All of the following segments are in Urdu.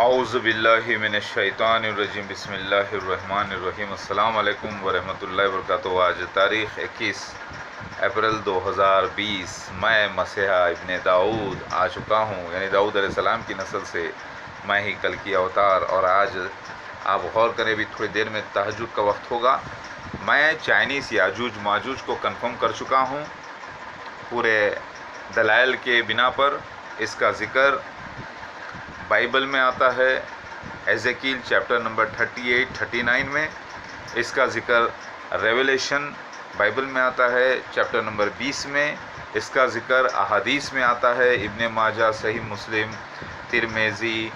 اعوذ باللہ من الشیطان الرجیم بسم اللہ الرحمن الرحیم السلام علیکم ورحمۃ اللہ وبرکاتہ۔ آج تاریخ 21 اپریل 2020، میں مسیحا ابن داؤد آ چکا ہوں، یعنی داؤد علیہ السلام کی نسل سے میں ہی کل کی اوتار۔ اور آج آپ غور کریں، ابھی تھوڑی دیر میں تہجد کا وقت ہوگا۔ میں چائنیز یاجوج ماجوج کو کنفرم کر چکا ہوں پورے دلائل کے بنا پر۔ اس کا ذکر بائبل میں آتا ہے، ایزیکیل چیپٹر نمبر 38-39 میں۔ اس کا ذکر ریولیشن بائبل میں آتا ہے چیپٹر نمبر 20 میں۔ اس کا ذکر احادیث میں آتا ہے، ابن ماجہ، صحیح مسلم، ترمذی،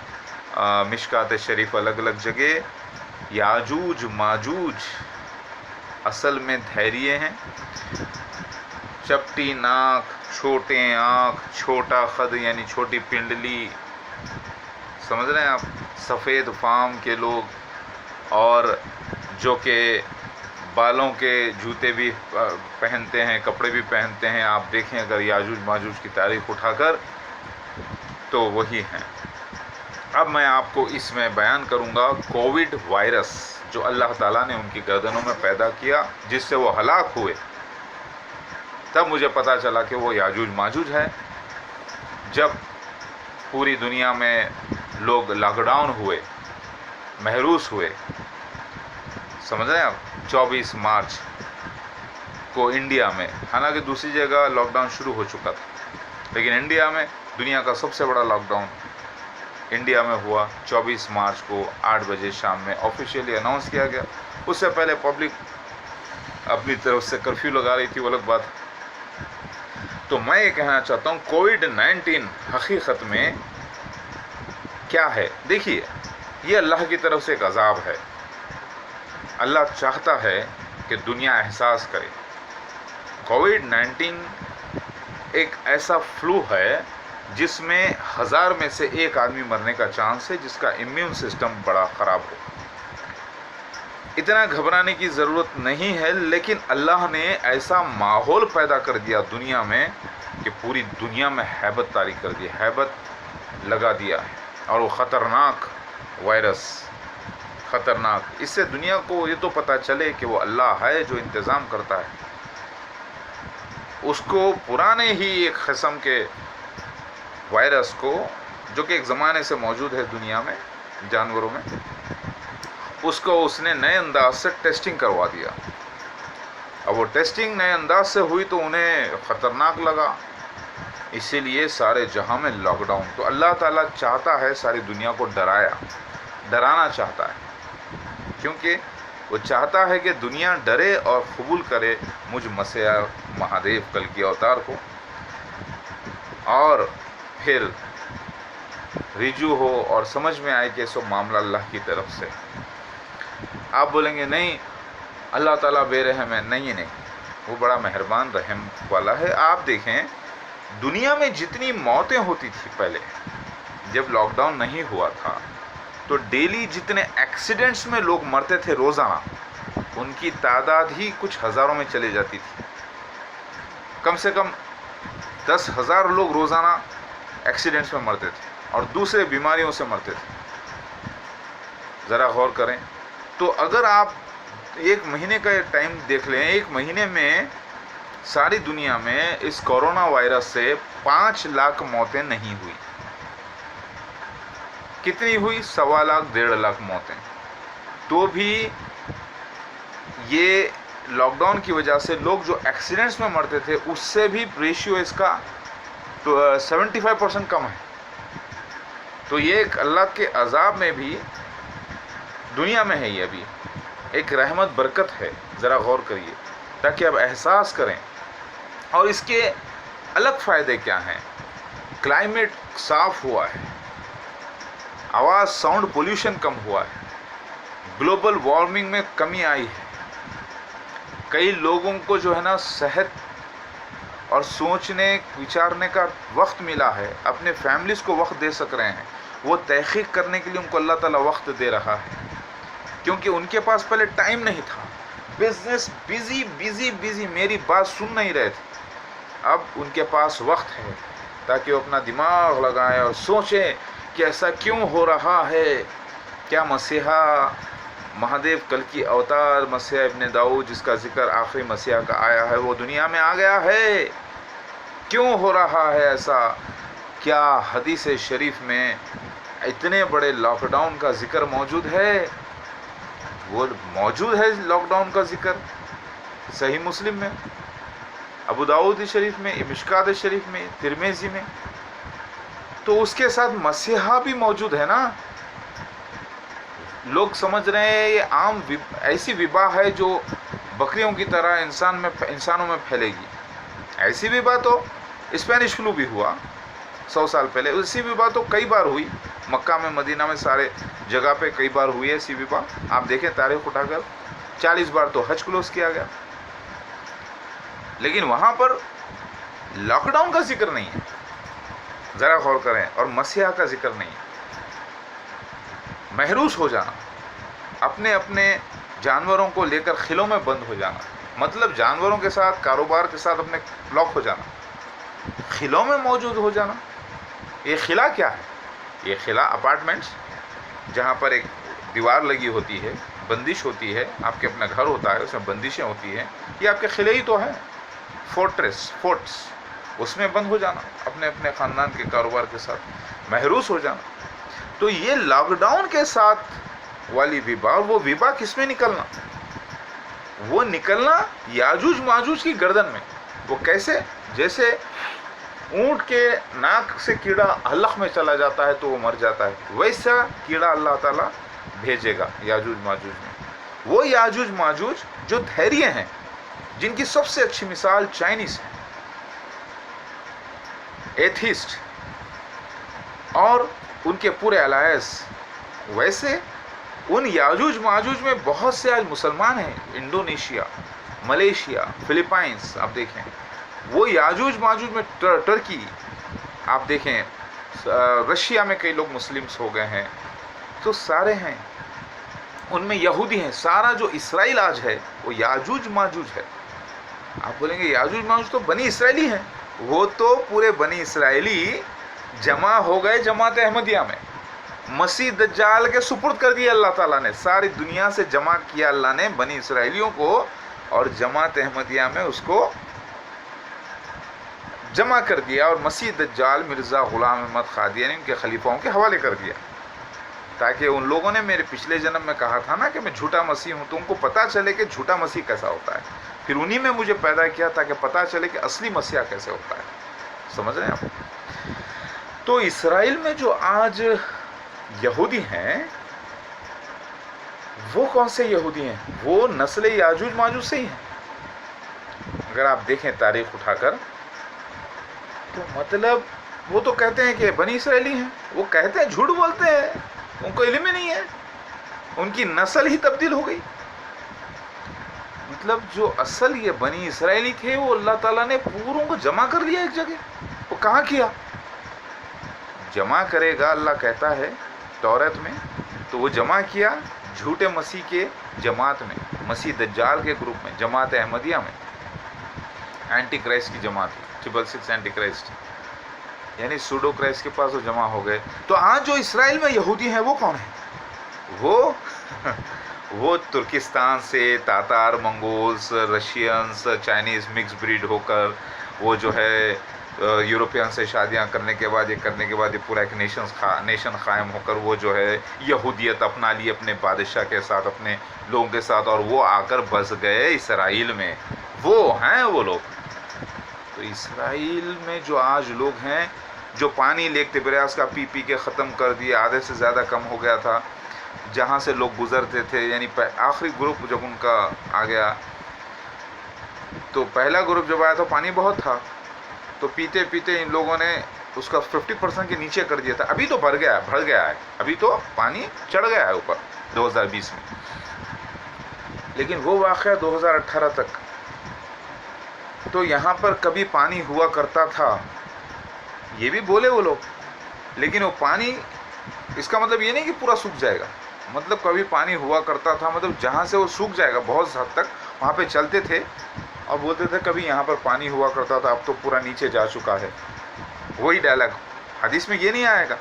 مشکات شریف، الگ الگ جگہ۔ یاجوج ماجوج اصل میں دھیریے ہیں، چپٹی ناک، چھوٹے آنکھ، چھوٹا خد یعنی چھوٹی پنڈلی، سمجھ رہے ہیں آپ، سفید فام کے لوگ، اور جو کہ بالوں کے جوتے بھی پہنتے ہیں، کپڑے بھی پہنتے ہیں۔ آپ دیکھیں اگر یاجوج ماجوج کی تاریخ اٹھا کر تو وہی ہیں۔ اب میں آپ کو اس میں بیان کروں گا کووڈ وائرس جو اللہ تعالیٰ نے ان کی گردنوں میں پیدا کیا، جس سے وہ ہلاک ہوئے۔ تب مجھے پتہ چلا کہ وہ یاجوج ماجوج ہے۔ جب پوری دنیا میں لوگ لاک ڈاؤن ہوئے، محروس ہوئے، سمجھ رہے ہیں آپ، 24 مارچ کو انڈیا میں، حالانکہ دوسری جگہ لاک ڈاؤن شروع ہو چکا تھا، لیکن انڈیا میں دنیا کا سب سے بڑا لاک ڈاؤن انڈیا میں ہوا 24 مارچ کو 8 بجے شام میں آفیشیلی اناؤنس کیا گیا۔ اس سے پہلے پبلک اپنی طرف سے کرفیو لگا رہی تھی، وہ الگ بات ہے۔ تو میں یہ کہنا چاہتا ہوں کووڈ-19 حقیقت میں کیا ہے؟ دیکھیے، یہ اللہ کی طرف سے ایک عذاب ہے۔ اللہ چاہتا ہے کہ دنیا احساس کرے۔ کووڈ-19 ایک ایسا فلو ہے جس میں 1000 میں سے ایک آدمی مرنے کا چانس ہے، جس کا امیون سسٹم بڑا خراب ہو۔ اتنا گھبرانے کی ضرورت نہیں ہے، لیکن اللہ نے ایسا ماحول پیدا کر دیا دنیا میں کہ پوری دنیا میں ہیبت طاری کر دی، ہیبت لگا دیا ہے۔ اور وہ خطرناک وائرس، خطرناک، اس سے دنیا کو یہ تو پتہ چلے کہ وہ اللہ ہے جو انتظام کرتا ہے۔ اس کو پرانے ہی ایک قسم کے وائرس کو، جو کہ ایک زمانے سے موجود ہے دنیا میں جانوروں میں، اس کو اس نے نئے انداز سے ٹیسٹنگ کروا دیا۔ اب وہ ٹیسٹنگ نئے انداز سے ہوئی تو انہیں خطرناک لگا، اسی لیے سارے جہاں میں لاک ڈاؤن۔ تو اللہ تعالیٰ چاہتا ہے ساری دنیا کو ڈرانا چاہتا ہے، کیونکہ وہ چاہتا ہے کہ دنیا ڈرے اور قبول کرے مجھ مسیح مہادیو کل کی اوتار کو، اور پھر رجوع ہو اور سمجھ میں آئے کہ سب معاملہ اللہ کی طرف سے۔ آپ بولیں گے نہیں اللہ تعالیٰ بے رحم ہے، نہیں، وہ بڑا مہربان رحم والا ہے۔ آپ دیکھیں دنیا میں جتنی موتیں ہوتی تھی پہلے، جب لاک ڈاؤن نہیں ہوا تھا، تو ڈیلی جتنے ایکسیڈنٹس میں لوگ مرتے تھے روزانہ، ان کی تعداد ہی کچھ ہزاروں میں چلی جاتی تھی۔ کم سے کم 10,000 لوگ روزانہ ایکسیڈنٹس میں مرتے تھے اور دوسرے بیماریوں سے مرتے تھے۔ ذرا غور کریں تو اگر آپ ایک مہینے کا ٹائم دیکھ لیں، ایک مہینے میں ساری دنیا میں اس کورونا وائرس سے 5 لاکھ موتیں نہیں ہوئی۔ کتنی ہوئی؟ 1.25 لاکھ 1.5 لاکھ موتیں۔ تو بھی یہ لاک ڈاؤن کی وجہ سے لوگ جو ایکسیڈنٹس میں مرتے تھے، اس سے بھی ریشیو اس کا 75% کم ہے۔ تو یہ ایک اللہ کے عذاب میں بھی دنیا میں ہے، یہ بھی ایک رحمت برکت ہے۔ ذرا غور کریے تاکہ اب احساس کریں۔ اور اس کے الگ فائدے کیا ہیں؟ کلائمیٹ صاف ہوا ہے، آواز ساؤنڈ پولیوشن کم ہوا ہے، گلوبل وارمنگ میں کمی آئی ہے، کئی لوگوں کو جو ہے نا صحت اور سوچنے وچارنے کا وقت ملا ہے، اپنے فیملیز کو وقت دے سک رہے ہیں، وہ تحقیق کرنے کے لیے ان کو اللہ تعالیٰ وقت دے رہا ہے، کیونکہ ان کے پاس پہلے ٹائم نہیں تھا، بزنس بیزی، میری بات سن نہیں رہے تھے۔ اب ان کے پاس وقت ہے تاکہ وہ اپنا دماغ لگائیں اور سوچیں کہ ایسا کیوں ہو رہا ہے. کیا مسیحا مہادیو کل کی اوتار مسیح ابن داؤد جس کا ذکر آخری مسیحا کا آیا ہے وہ دنیا میں آ گیا ہے؟ کیوں ہو رہا ہے ایسا؟ کیا حدیث شریف میں اتنے بڑے لاک ڈاؤن کا ذکر موجود ہے؟ وہ موجود ہے لاک ڈاؤن کا ذکر صحیح مسلم میں، ابو داؤد شریف میں، مشکات شریف میں، ترمذی میں. تو اس کے ساتھ مسیحا بھی موجود ہے نا. لوگ سمجھ رہے ہیں یہ عام ایسی وبا ہے جو بکریوں کی طرح انسانوں میں پھیلے گی. ایسی وبا تو اسپینش فلو بھی ہوا 100 سال پہلے. اسی وبا تو کئی بار ہوئی مکہ میں، مدینہ میں، سارے جگہ پہ کئی بار ہوئی ہے ایسی وبا. آپ دیکھیں تاریخ اٹھا کر 40 بار تو حج کلوز کیا گیا، لیکن وہاں پر لاک ڈاؤن کا ذکر نہیں ہے. ذرا غور کریں. اور مسیحا کا ذکر نہیں ہے. محروس ہو جانا، اپنے اپنے جانوروں کو لے کر خلوں میں بند ہو جانا، مطلب جانوروں کے ساتھ کاروبار کے ساتھ اپنے لاک ہو جانا، خلوں میں موجود ہو جانا. یہ خلا کیا ہے؟ یہ خلا اپارٹمنٹس جہاں پر ایک دیوار لگی ہوتی ہے، بندش ہوتی ہے، آپ کے اپنا گھر ہوتا ہے اس میں بندشیں ہوتی ہیں. یہ آپ کے خلے ہی تو ہیں، فورٹس، اس میں بند ہو جانا، اپنے اپنے خاندان کے کاروبار کے ساتھ محروس ہو جانا. تو یہ لاک ڈاؤن کے ساتھ والی وبا، وہ وبا کس میں نکلنا؟ وہ نکلنا یاجوج ماجوج کی گردن میں. وہ کیسے؟ جیسے اونٹ کے ناک سے کیڑا حلق میں چلا جاتا ہے تو وہ مر جاتا ہے، ویسا کیڑا اللہ تعالیٰ بھیجے گا یاجوج ماجوج میں. وہ یاجوج ماجوج جو دھیریے ہیں، جن کی سب سے اچھی مثال چائنیز ہے، ایتھیسٹ، اور ان کے پورے الائز. ویسے ان یاجوج ماجوج میں بہت سے آج مسلمان ہیں. انڈونیشیا، ملیشیا، فلپائنس آپ دیکھیں. وہ یاجوج ماجوج میں ٹرکی آپ دیکھیں، رشیا میں کئی لوگ مسلمس ہو گئے ہیں. تو سارے ہیں، ان میں یہودی ہیں. سارا جو اسرائیل آج ہے وہ یاجوج ماجوج ہے. آپ بولیں گے یاجوج ماجوج تو بنی اسرائیلی ہیں. وہ تو پورے بنی اسرائیلی جمع ہو گئے جماعت احمدیہ میں. مسیح دجال کے سپرد کر دیا اللہ تعالیٰ نے. ساری دنیا سے جمع کیا اللہ نے بنی اسرائیلیوں کو، اور جماعت احمدیہ میں اس کو جمع کر دیا، اور مسیح دجال مرزا غلام احمد قادیانی ان کے خلیفاؤں کے حوالے کر دیا. تاکہ ان لوگوں نے میرے پچھلے جنم میں کہا تھا نا کہ میں جھوٹا مسیح ہوں، تو ان کو پتہ چلے کہ جھوٹا مسیح کیسا ہوتا ہے. پھر انہی میں مجھے پیدا کیا تاکہ پتہ چلے کہ اصلی مسیح کیسے ہوتا ہے. سمجھ رہے ہیں آپ؟ تو اسرائیل میں جو آج یہودی ہیں، وہ کون سے یہودی ہیں؟ وہ نسل یاجوج ماجوج سے ہی ہیں. اگر آپ دیکھیں تاریخ اٹھا کر تو مطلب وہ تو کہتے ہیں کہ بنی اسرائیلی ہیں. وہ کہتے ہیں، جھوٹ بولتے ہیں، ان کو علم ہی نہیں ہے. ان کی نسل ہی تبدیل ہو گئی. مطلب جو اصل یہ بنی اسرائیلی تھے وہ اللہ تعالیٰ نے پوروں کو جمع کر لیا ایک جگہ. وہ کہاں کیا؟ جمع کرے گا اللہ کہتا ہے تورات میں. تو وہ جمع کیا جھوٹے مسیح کے جماعت میں، مسیح دجال کے گروپ میں، جماعت احمدیہ میں. اینٹی کرائسٹ کی جماعت 666 اینٹی کرائسٹ، یعنی سوڈو کرائسٹ کے پاس وہ جمع ہو گئے. تو آج جو اسرائیل میں یہودی ہیں وہ کون ہیں؟ وہ ترکستان سے تاتار، منگولز، رشینز، چائنیز مکس بریڈ ہو کر، وہ جو ہے یورپین سے شادیاں کرنے کے بعد یہ پورا ایک نیشن قائم ہو کر وہ جو ہے یہودیت اپنا لی اپنے بادشاہ کے ساتھ، اپنے لوگوں کے ساتھ، اور وہ آ کر بس گئے اسرائیل میں. وہ ہیں وہ لوگ. تو اسرائیل میں جو آج لوگ ہیں، جو پانی لیک تبریاس کا پی پی کے ختم کر دیا، آدھے سے زیادہ کم ہو گیا تھا جہاں سے لوگ گزرتے تھے. یعنی آخری گروپ جب ان کا آ گیا، تو پہلا گروپ جب آیا تو پانی بہت تھا، تو پیتے پیتے ان لوگوں نے اس کا 50% کے نیچے کر دیا تھا. ابھی تو بڑھ گیا ہے، ابھی تو پانی چڑھ گیا ہے اوپر 2020 میں. لیکن وہ واقعہ 2018 تک تو یہاں پر کبھی پانی ہوا کرتا تھا، یہ بھی بولے وہ لوگ. لیکن وہ پانی، اس کا مطلب یہ نہیں کہ پورا سوکھ جائے گا. مطلب کبھی پانی ہوا کرتا تھا، مطلب جہاں سے وہ سوکھ جائے گا بہت حد تک وہاں پہ چلتے تھے اور بولتے تھے کبھی یہاں پر پانی ہوا کرتا تھا، اب تو پورا نیچے جا چکا ہے. وہی ڈائلاگ حدیث میں یہ نہیں آئے گا.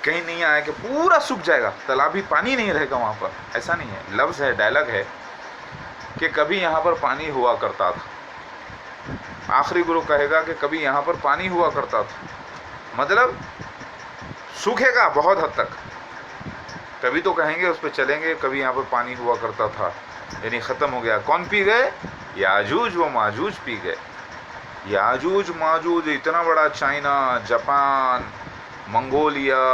کہیں نہیں آیا کہ پورا سوکھ جائے گا، تالاب ہی پانی نہیں رہے گا وہاں پر، ایسا نہیں ہے. لفظ ہے، ڈائلاگ ہے کہ کبھی یہاں پر پانی ہوا کرتا تھا. آخری گروہ کہے گا کہ کبھی یہاں پر پانی ہوا کرتا تھا، مطلب سوکھے گا بہت حد تک. کبھی تو کہیں گے اس پہ چلیں گے کبھی یہاں پر پانی ہوا کرتا تھا، یعنی ختم ہو گیا. کون پی گئے؟ یاجوج و ماجوج پی گئے. یاجوج ماجوج اتنا بڑا China, Japan, Mongolia,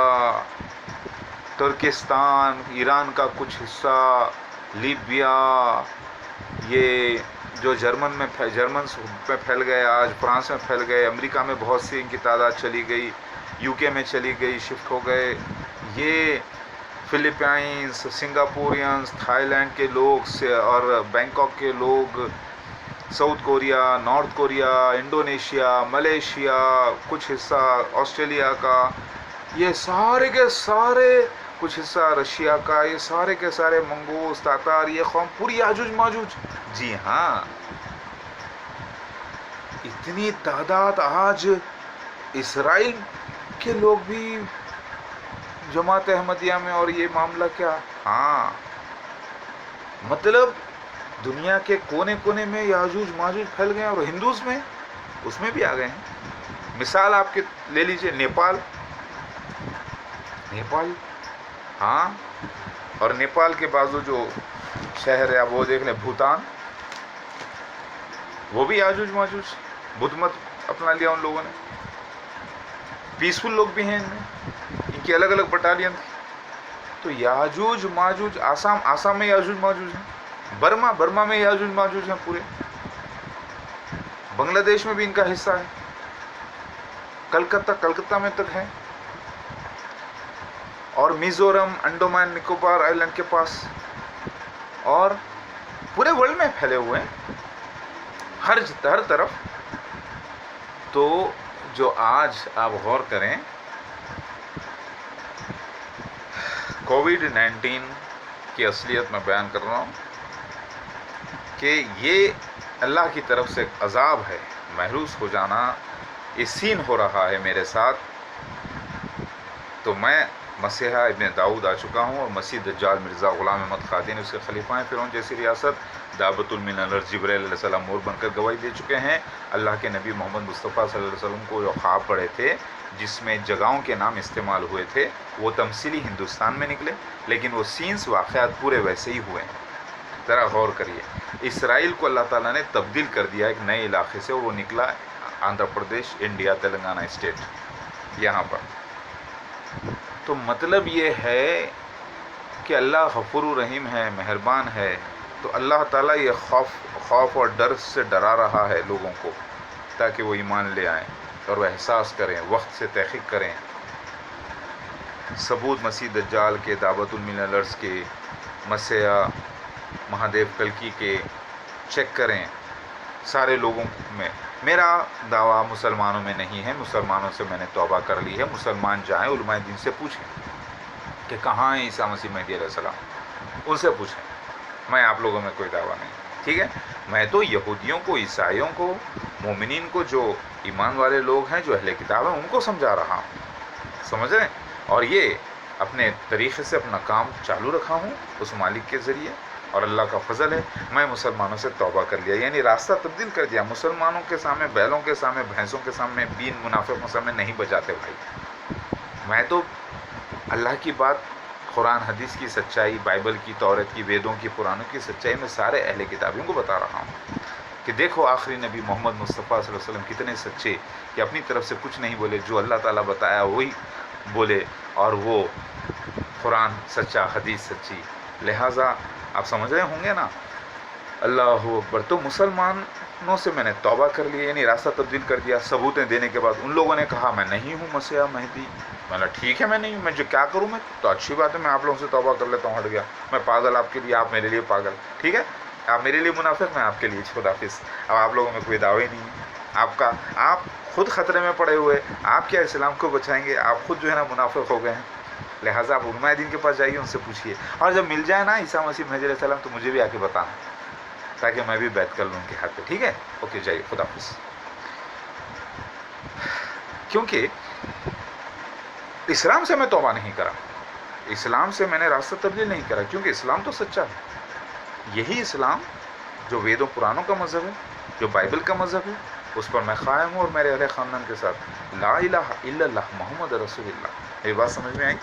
Turkestan, Iran کا کچھ حصہ، لیبیا، یہ جو جرمن پہ پھیل گئے، آج فرانس میں پھیل گئے، امریکہ میں بہت سی ان کی تعداد چلی گئی، یو کے میں چلی گئی، شفٹ ہو گئے. یہ فلپائنس، سنگاپورینس، تھائی لینڈ کے لوگ اور بینکاک کے لوگ، South Korea, North Korea, Indonesia, Malaysia, کچھ حصہ آسٹریلیا کا، یہ سارے کے سارے، کچھ حصہ رشیا کا، یہ سارے کے سارے منگوس، تاتار، یہ قوم پوری یاجوج ماجوج. جی ہاں، اتنی تعداد. آج اسرائیل کے لوگ بھی جماعت احمدیہ میں، اور یہ معاملہ کیا. ہاں، مطلب دنیا کے کونے کونے میں یاجوج ماجوج پھیل گئے ہیں، اور ہندوز میں اس میں بھی آ گئے ہیں. مثال آپ کے لے لیجئے، نیپال. ہاں، اور نیپال کے بازو جو شہر ہے، آپ وہ دیکھ لیں، بھوٹان، وہ بھی یاجوج ماجوج، بدھ مت اپنا لیا ان لوگوں نے. پیسفل لوگ بھی ہیں ان میں، ان کی الگ الگ بٹالین تھی. تو یاجوج ماجوج، آسام میں یاجوج ماجوج ہیں، برما میں یاجوج ماجوج ہیں پورے، بنگلہ دیش میں بھی ان کا حصہ ہے، کلکتہ میں تک ہے، اور میزورم، انڈومان نکوبار آئلینڈ کے پاس، اور پورے ورلڈ میں پھیلے ہوئے ہیں ہر طرف. تو جو آج آپ غور کریں، کووڈ-19 کی اصلیت میں بیان کر رہا ہوں کہ یہ اللہ کی طرف سے ایک عذاب ہے. محروس ہو جانا، یہ سین ہو رہا ہے میرے ساتھ. تو میں مسیحا ابن داؤد آ چکا ہوں، اور مسیح دجال مرزا غلام احمد قادیانی اس کے خلیفہ ہیں. فرعون جیسی ریاست، دعوت المن الارض جبرائیل علیہ السلام مور بن کر گواہی دے چکے ہیں. اللہ کے نبی محمد مصطفیٰ صلی اللہ علیہ وسلم کو جو خواب پڑے تھے جس میں جگہوں کے نام استعمال ہوئے تھے، وہ تمثیلی ہندوستان میں نکلے، لیکن وہ سینس واقعات پورے ویسے ہی ہوئے ہیں. ذرا غور کریے، اسرائیل کو اللہ تعالیٰ نے تبدیل کر دیا ایک نئے علاقے سے، اور وہ نکلا آندھرا پردیش، انڈیا، تلنگانہ اسٹیٹ یہاں پر. تو مطلب یہ ہے کہ اللہ غفور الرحیم ہے، مہربان ہے. تو اللہ تعالیٰ یہ خوف اور ڈر سے ڈرا رہا ہے لوگوں کو، تاکہ وہ ایمان لے آئیں اور وہ احساس کریں، وقت سے تحقیق کریں، ثبوت مسیح دجال کے، دعوت المن الارض کے، مسیح مہادیو کلکی کے چیک کریں سارے لوگوں میں. میرا دعویٰ مسلمانوں میں نہیں ہے، مسلمانوں سے میں نے توبہ کر لی ہے. مسلمان جائیں، علماء دین سے پوچھیں کہ کہاں ہے عیسیٰ مسیح مہدی علیہ السلام، ان سے پوچھیں. میں آپ لوگوں میں کوئی دعویٰ نہیں، ٹھیک ہے. میں تو یہودیوں کو، عیسائیوں کو، مومنین کو، جو ایمان والے لوگ ہیں، جو اہل کتاب ہیں، ان کو سمجھا رہا ہوں، سمجھ رہے ہیں. اور یہ اپنے طریقے سے اپنا کام چالو رکھا ہوں اس مالک کے ذریعے، اور اللہ کا فضل ہے میں مسلمانوں سے توبہ کر لیا، یعنی راستہ تبدیل کر دیا. مسلمانوں کے سامنے، بیلوں کے سامنے، بھینسوں کے سامنے، بین منافقوں کے سامنے نہیں بجاتے بھائی. میں تو اللہ کی بات، قرآن حدیث کی سچائی، بائبل کی، تورات کی، ویدوں کی، پرانوں کی سچائی میں سارے اہل کتابیوں کو بتا رہا ہوں کہ دیکھو آخری نبی محمد مصطفیٰ صلی اللہ علیہ وسلم کتنے سچے، کہ اپنی طرف سے کچھ نہیں بولے، جو اللہ تعالیٰ بتایا وہی بولے، اور وہ قرآن سچا، حدیث سچی. لہٰذا آپ سمجھ رہے ہوں گے نا. اللہ اکبر. تو مسلمانوں سے میں نے توبہ کر لی، یعنی راستہ تبدیل کر دیا. ثبوتیں دینے کے بعد ان لوگوں نے کہا میں نہیں ہوں مسیح مہدی. میں نے ٹھیک ہے میں نہیں ہوں، میں جو کیا کروں، میں تو اچھی بات ہے، میں آپ لوگوں سے توبہ کر لیتا ہوں، ہٹ گیا. میں پاگل آپ کے لیے، آپ میرے لیے پاگل، ٹھیک ہے. آپ میرے لیے منافق، میں آپ کے لیے خداحافظ. اب آپ لوگوں میں کوئی دعوی نہیں ہے، آپ خود خطرے میں پڑے ہوئے، آپ کیا اسلام کو بچائیں گے، آپ خود جو ہے نا منافق ہو گئے ہیں. لہٰذا آپ علماء دین کے پاس جائیے، ان سے پوچھیے، اور جب مل جائے نا عیسیٰ مسیح مہدی علیہ السلام تو مجھے بھی آ کے بتانا، تاکہ میں بھی بیعت کر لوں ان کے حق پہ، ٹھیک ہے. اوکے، جائیے، خدا حافظ. کیونکہ اسلام سے میں توبہ نہیں کرا، اسلام سے میں نے راستہ تبدیل نہیں کرا، کیونکہ اسلام تو سچا ہے۔ یہی اسلام جو ویدوں پرانوں کا مذہب ہے، جو بائبل کا مذہب ہے، اس پر میں قائم ہوں اور میرے اہل خاندان کے ساتھ لا الہ الا اللہ محمد رسول اللہ۔ یہ بات سمجھ میں آئی؟